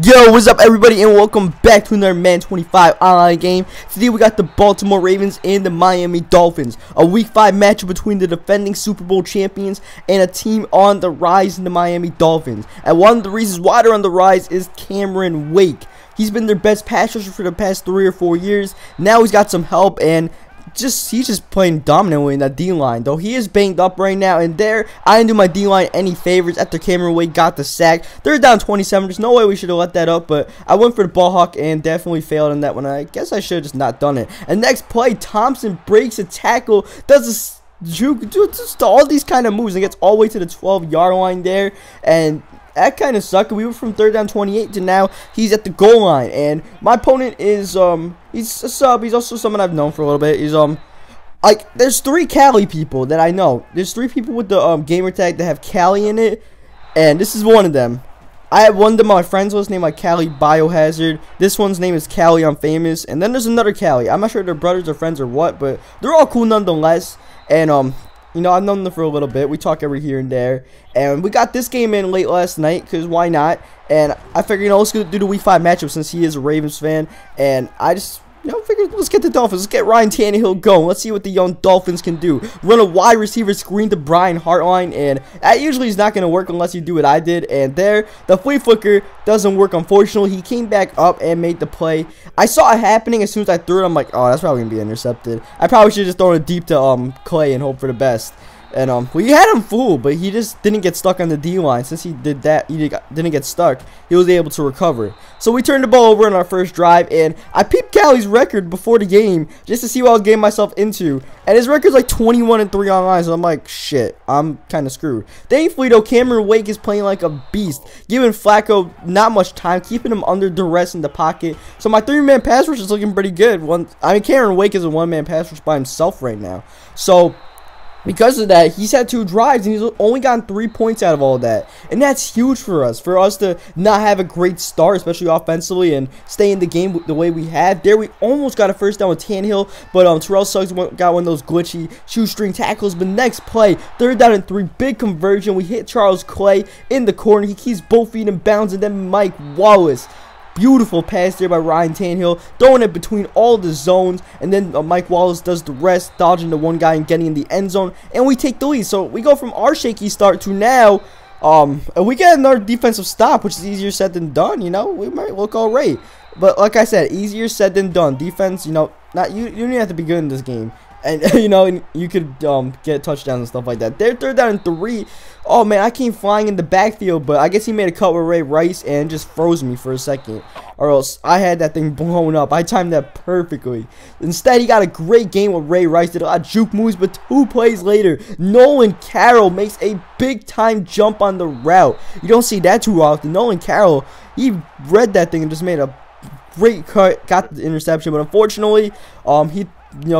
Yo, what's up everybody, and welcome back to another Madden 25 online game. Today we got the Baltimore Ravens and the Miami Dolphins. A week 5 matchup between the defending Super Bowl champions and a team on the rise in the Miami Dolphins. And one of the reasons why they're on the rise is Cameron Wake. He's been their best pass rusher for the past 3 or 4 years. Now he's got some help, and he's just playing dominantly in that D-line, though he is banged up right now. And there, I didn't do my D-line any favors after Cameron Wake got the sack. They're down 27. There's no way we should have let that up, but I went for the ball hawk and definitely failed in that one. I guess I should have just not done it. And next play, Thompson breaks a tackle, does just all these kind of moves and gets all the way to the 12-yard line there. And that kind of sucked. We were from 3rd down 28 to now he's at the goal line. And my opponent is he's a sub. He's also someone I've known for a little bit. He's like, there's 3 Cali people that I know. There's 3 people with the gamer tag that have Cali in it, and this is one of them. I have one of my friends list named like Cali Biohazard. This one's name is Cali I'm Famous, and then there's another Cali. I'm not sure if they're brothers or friends or what, but they're all cool nonetheless. And you know, I've known them for a little bit. We talk every here and there. And we got this game in late last night, because why not? And I figured, you know, let's go do the week 5 matchup since he is a Ravens fan. And I just, you know, figured let's get the Dolphins. Let's get Ryan Tannehill going. Let's see what the young Dolphins can do. Run a wide receiver screen to Brian Hartline. And that usually is not going to work unless you do what I did. And there, the flea flicker doesn't work, unfortunately. He came back up and made the play. I saw it happening as soon as I threw it. I'm like, oh, that's probably going to be intercepted. I probably should have just thrown it deep to Clay and hope for the best. And we had him fooled, but he just didn't get stuck on the D-line. Since he did that, he didn't get stuck. He was able to recover. So we turned the ball over on our first drive, and I peeped Cali's record before the game just to see what I was getting myself into. And his record's like 21-3 online, so I'm like, shit, I'm kind of screwed. Thankfully, though, Cameron Wake is playing like a beast, giving Flacco not much time, keeping him under duress in the pocket. So my 3-man pass rush is looking pretty good. I mean, Cameron Wake is a 1-man pass rush by himself right now. So because of that, he's had 2 drives, and he's only gotten 3 points out of all of that. And that's huge for us to not have a great start, especially offensively, and stay in the game the way we had. There, we almost got a first down with Tannehill, but Terrell Suggs got one of those glitchy shoestring tackles. But next play, 3rd down and 3, big conversion. We hit Charles Clay in the corner. He keeps both feet in bounds, and then Mike Wallace. Beautiful pass there by Ryan Tannehill, throwing it between all the zones, and then Mike Wallace does the rest, dodging the one guy and getting in the end zone, and we take the lead. So we go from our shaky start to now, we get another defensive stop, which is easier said than done. You know, we might look all right, but like I said, easier said than done. Defense, you know, you don't even have to be good in this game. And, you know, and you could get touchdowns and stuff like that. They're 3rd down and 3. Oh, man, I came flying in the backfield, but I guess he made a cut with Ray Rice and just froze me for a second. Or else I had that thing blown up. I timed that perfectly. Instead, he got a great game with Ray Rice. Did a lot of juke moves, but 2 plays later, Nolan Carroll makes a big-time jump on the route. You don't see that too often. Nolan Carroll, he read that thing and just made a great cut, got the interception. But unfortunately,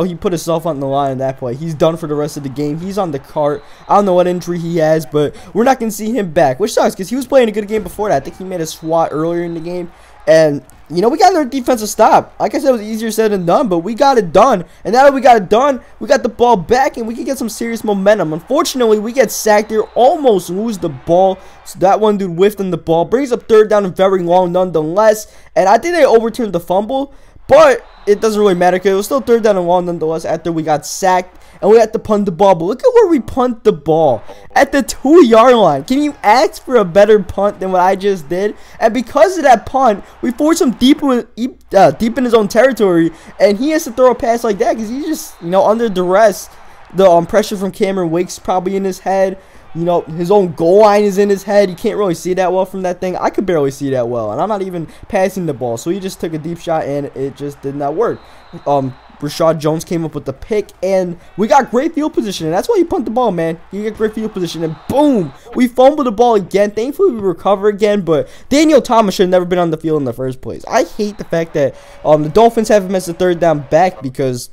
he put himself on the line in that play. He's done for the rest of the game. He's on the cart. I don't know what injury he has, but we're not going to see him back, which sucks because he was playing a good game before that. I think he made a swat earlier in the game. And, you know, we got another defensive stop. Like I said, it was easier said than done, but we got it done. And now that we got it done, we got the ball back, and we can get some serious momentum. Unfortunately, we get sacked there, almost lose the ball. So that one dude whiffed on the ball. Brings up 3rd down and very long nonetheless. And I think they overturned the fumble, but it doesn't really matter because it was still 3rd down and long nonetheless after we got sacked and we had to punt the ball. But look at where we punt the ball, at the 2-yard line. Can you ask for a better punt than what I just did? And because of that punt, we forced him deep in his own territory, and he has to throw a pass like that because he's just, you know, under duress. The pressure from Cameron Wake's probably in his head. You know, his own goal line is in his head. You can't really see that well from that thing. I could barely see that well, and I'm not even passing the ball. So he just took a deep shot, and it just did not work. Rashad Jones came up with the pick, and we got great field position, and that's why you punt the ball, man. You get great field position, and boom, we fumbled the ball again. Thankfully, we recover again, but Daniel Thomas should have never been on the field in the first place. I hate the fact that the Dolphins have him as the 3rd down back because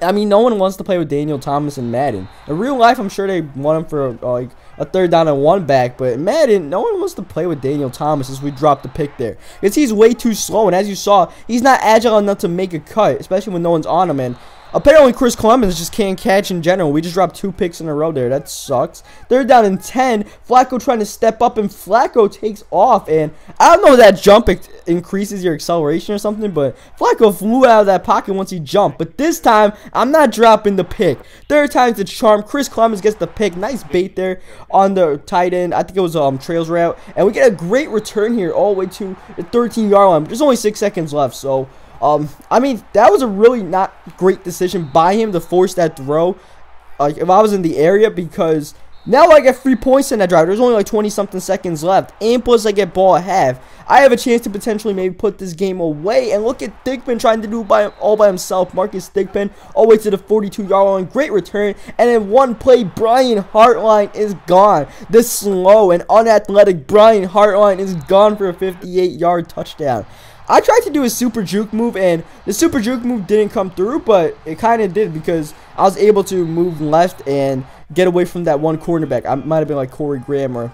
I mean, no one wants to play with Daniel Thomas in Madden. In real life, I'm sure they want him for like a 3rd down and 1 back, but in Madden, no one wants to play with Daniel Thomas as we drop the pick there. Because he's way too slow, and as you saw, he's not agile enough to make a cut, especially when no one's on him. And apparently Chris Clemens just can't catch in general. We just dropped 2 picks in a row there. That sucks. They're down in 10. Flacco trying to step up, and Flacco takes off. And I don't know if that jump increases your acceleration or something, but Flacco flew out of that pocket once he jumped. But this time, I'm not dropping the pick. Third time's the charm. Chris Clemens gets the pick. Nice bait there on the tight end. I think it was Trails route. And we get a great return here all the way to the 13-yard line. There's only 6 seconds left, so I mean, that was a really not great decision by him to force that throw. If I was in the area, because now I get 3 points in that drive. There's only like 20-something seconds left, and plus I get ball at half. I have a chance to potentially maybe put this game away. And look at Thigpen trying to do it all by himself. Marcus Thigpen all the way to the 42-yard line. Great return. And in one play, Brian Hartline is gone. The slow and unathletic Brian Hartline is gone for a 58-yard touchdown. I tried to do a super juke move, and the super juke move didn't come through, but it kind of did because I was able to move left and get away from that one cornerback. I might have been like Corey Graham or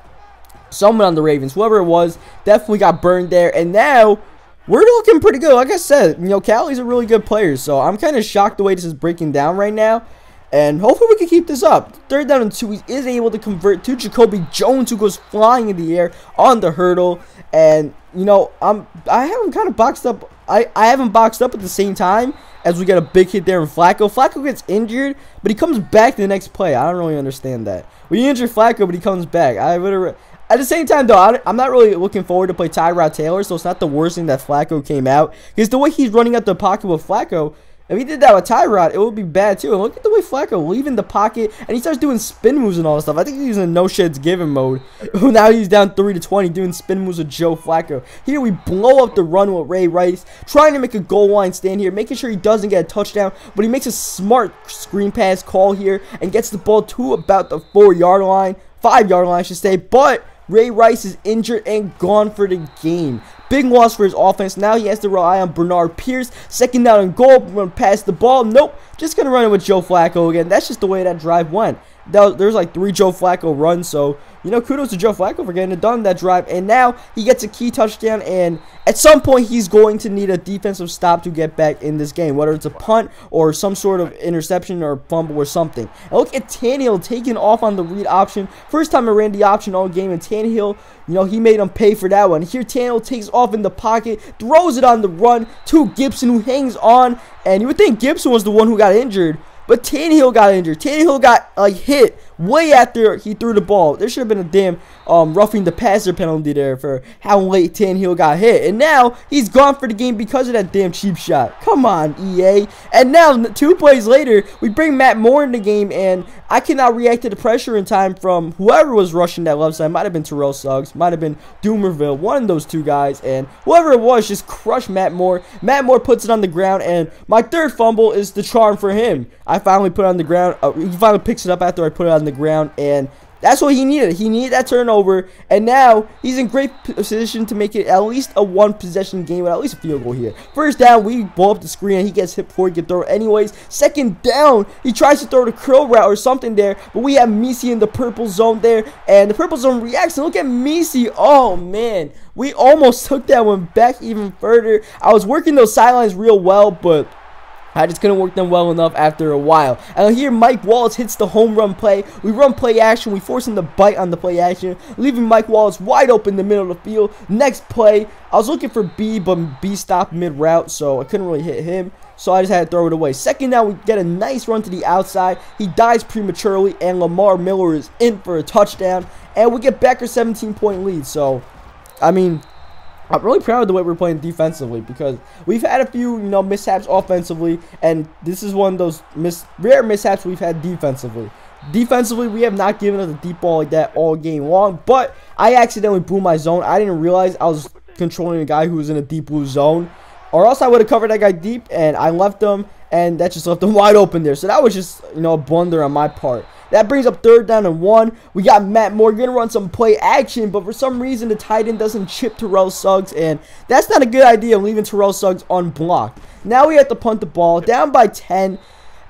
someone on the Ravens. Whoever it was, definitely got burned there. And now we're looking pretty good. Like I said, you know, Callie's a really good player, so I'm kind of shocked the way this is breaking down right now. And hopefully we can keep this up. 3rd down and 2, he is able to convert to Jacoby Jones, who goes flying in the air on the hurdle. And, you know, I haven't kind of boxed up. I haven't boxed up at the same time as we get a big hit there in Flacco. Flacco gets injured, but he comes back the next play. I don't really understand that. We injured Flacco, but he comes back. At the same time, though, I'm not really looking forward to play Tyrod Taylor, so it's not the worst thing that Flacco came out. Because the way he's running out the pocket with Flacco, if he did that with Tyrod, it would be bad too. And look at the way Flacco leaving the pocket, and he starts doing spin moves and all this stuff. I think he's in no sheds given mode. Now he's down 3-20 doing spin moves with Joe Flacco. Here we blow up the run with Ray Rice, trying to make a goal line stand here, making sure he doesn't get a touchdown, but he makes a smart screen pass call here and gets the ball to about the 4-yard line, 5-yard line I should say, but Ray Rice is injured and gone for the game. Big loss for his offense. Now he has to rely on Bernard Pierce. 2nd down and goal. We're going to pass the ball. Nope. Just going to run it with Joe Flacco again. That's just the way that drive went. There's like 3 Joe Flacco runs. So, you know, kudos to Joe Flacco for getting it done that drive. And now he gets a key touchdown. And at some point, he's going to need a defensive stop to get back in this game. Whether it's a punt or some sort of interception or fumble or something. And look at Tannehill taking off on the read option. First time I ran the option all game. And Tannehill, you know, he made him pay for that one. Here Tannehill takes off in the pocket. Throws it on the run to Gibson, who hangs on. And you would think Gibson was the one who got injured. But Tannehill got injured. Tannehill got hit way after he threw the ball. There should have been a damn roughing the passer penalty there for how late Tannehill got hit. And now he's gone for the game because of that damn cheap shot. Come on, EA. And now 2 plays later, we bring Matt Moore in the game, and I cannot react to the pressure in time from whoever was rushing that left side. Might have been Terrell Suggs, might have been Doomerville, one of those 2 guys, and whoever it was just crushed Matt Moore. Matt Moore puts it on the ground, and my 3rd fumble is the charm for him. I finally put it on the ground. He finally picks it up after I put it on the ground, and that's what he needed. He needed that turnover, and now he's in great position to make it at least a 1-possession game with at least a field goal here. 1st down, we blow up the screen, and he gets hit before he can throw it anyways. 2nd down, he tries to throw the curl route or something there, but we have Misi in the purple zone there, and the purple zone reacts, and look at Misi. Oh, man. We almost took that one back even further. I was working those sidelines real well, but I just couldn't work them well enough after a while. And here Mike Wallace hits the home run play. We run play action. We force him to bite on the play action, leaving Mike Wallace wide open in the middle of the field. Next play, I was looking for B, but B stopped mid-route, so I couldn't really hit him. So I just had to throw it away. 2nd down, we get a nice run to the outside. He dies prematurely, and Lamar Miller is in for a touchdown. And we get back our 17-point lead. So, I mean, I'm really proud of the way we're playing defensively, because we've had a few, you know, mishaps offensively, and this is one of those rare mishaps we've had defensively. Defensively, we have not given us a deep ball like that all game long, but I accidentally blew my zone. I didn't realize I was controlling a guy who was in a deep blue zone, or else I would have covered that guy deep, and I left him, and that just left him wide open there. So that was just, you know, a blunder on my part. That brings up 3rd down and 1. We got Matt Moore going to run some play action, but for some reason the tight end doesn't chip Terrell Suggs, and that's not a good idea, leaving Terrell Suggs unblocked. Now we have to punt the ball, down by 10,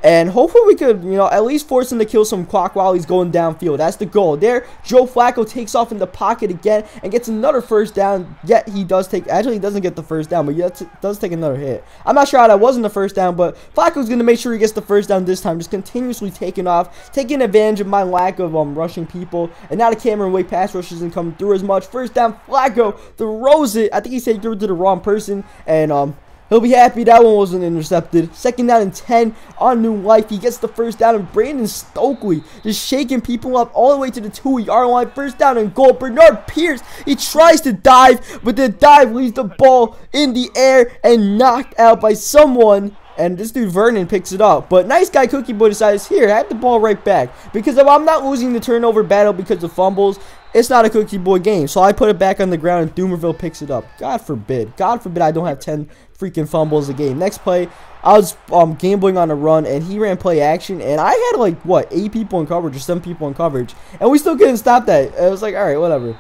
And hopefully we could, you know, at least force him to kill some clock while he's going downfield. That's the goal. There, Joe Flacco takes off in the pocket again and gets another first down. Yet he does take, actually he doesn't get the first down, but he does take another hit. I'm not sure how that wasn't the first down, but Flacco's going to make sure he gets the first down this time. Just continuously taking off, taking advantage of my lack of rushing people. And now the Cameron Wake pass rush isn't coming through as much. First down, Flacco throws it. I think he said he threw it to the wrong person. And he'll be happy that one wasn't intercepted. Second down and 10 on New Life. He gets the first down, and Brandon Stokely just shaking people up all the way to the 2-yard line. First down and goal. Bernard Pierce, he tries to dive, but the dive leaves the ball in the air and knocked out by someone. And this dude Vernon picks it up. But nice guy Cookie Boy decides, here, have the ball right back. Because if I'm not losing the turnover battle because of fumbles, it's not a Cookie Boy game. So I put it back on the ground and Doomerville picks it up. God forbid I don't have 10 freaking fumbles a game. Next play, I was gambling on a run and he ran play action. And I had like, what, 8 people in coverage or 7 people in coverage. And we still couldn't stop that. It was like, alright, whatever.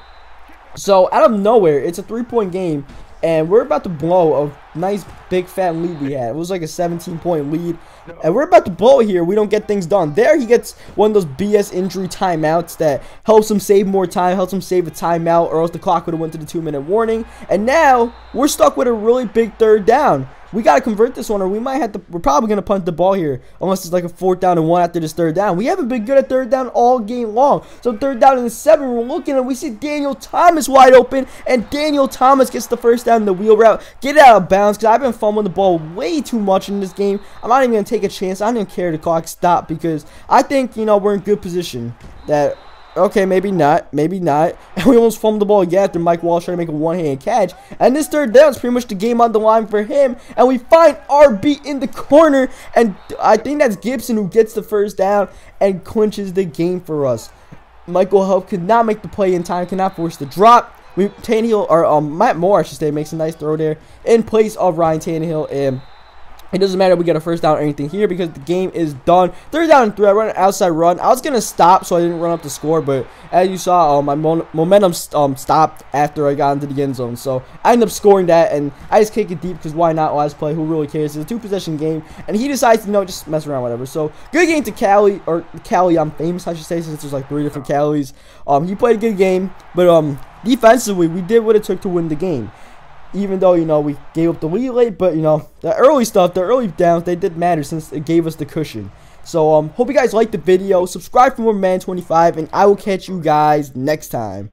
So out of nowhere, it's a 3-point game. And we're about to blow a nice big fat lead we had. It was like a 17-point lead. And we're about to blow it here. We don't get things done. There he gets one of those BS injury timeouts that helps him save more time, helps him save a timeout, or else the clock would have went to the 2-minute warning. And now we're stuck with a really big third down. We got to convert this one, or we might have to, we're probably going to punt the ball here, unless it's like a 4th down and 1 after this third down. We haven't been good at third down all game long. So 3rd down and 7, we're looking and we see Daniel Thomas wide open, and Daniel Thomas gets the first down in the wheel route. Get it out of bounds, because I've been fumbling the ball way too much in this game. I'm not even going to take a chance. I don't even care the clock stop, because I think, you know, we're in good position. That, okay, maybe not. And we almost fumbled the ball again after Mike Walsh tried to make a one-handed catch. And this third down is pretty much the game on the line for him. And we find RB in the corner. And I think that's Gibson who gets the first down and clinches the game for us. Michael Hope could not make the play in time, cannot force the drop. Tannehill, or Matt Moore, I should say, makes a nice throw there in place of Ryan Tannehill. And it doesn't matter if we get a first down or anything here because the game is done. 3rd down and 3. I run an outside run. I was going to stop so I didn't run up the score, but as you saw, my momentum stopped after I got into the end zone. So I ended up scoring that, and I just kick it deep because why not? Last play, who really cares? It's a 2-possession game, and he decides to, you know, just mess around, whatever. So good game to Cali, or Cali, I'm famous, I should say, since there's like 3 different Calis. He played a good game, but defensively, we did what it took to win the game. Even though, you know, we gave up the lead late, but, you know, the early stuff, the early downs, they did matter since it gave us the cushion. So, hope you guys liked the video. Subscribe for more Madden 25, and I will catch you guys next time.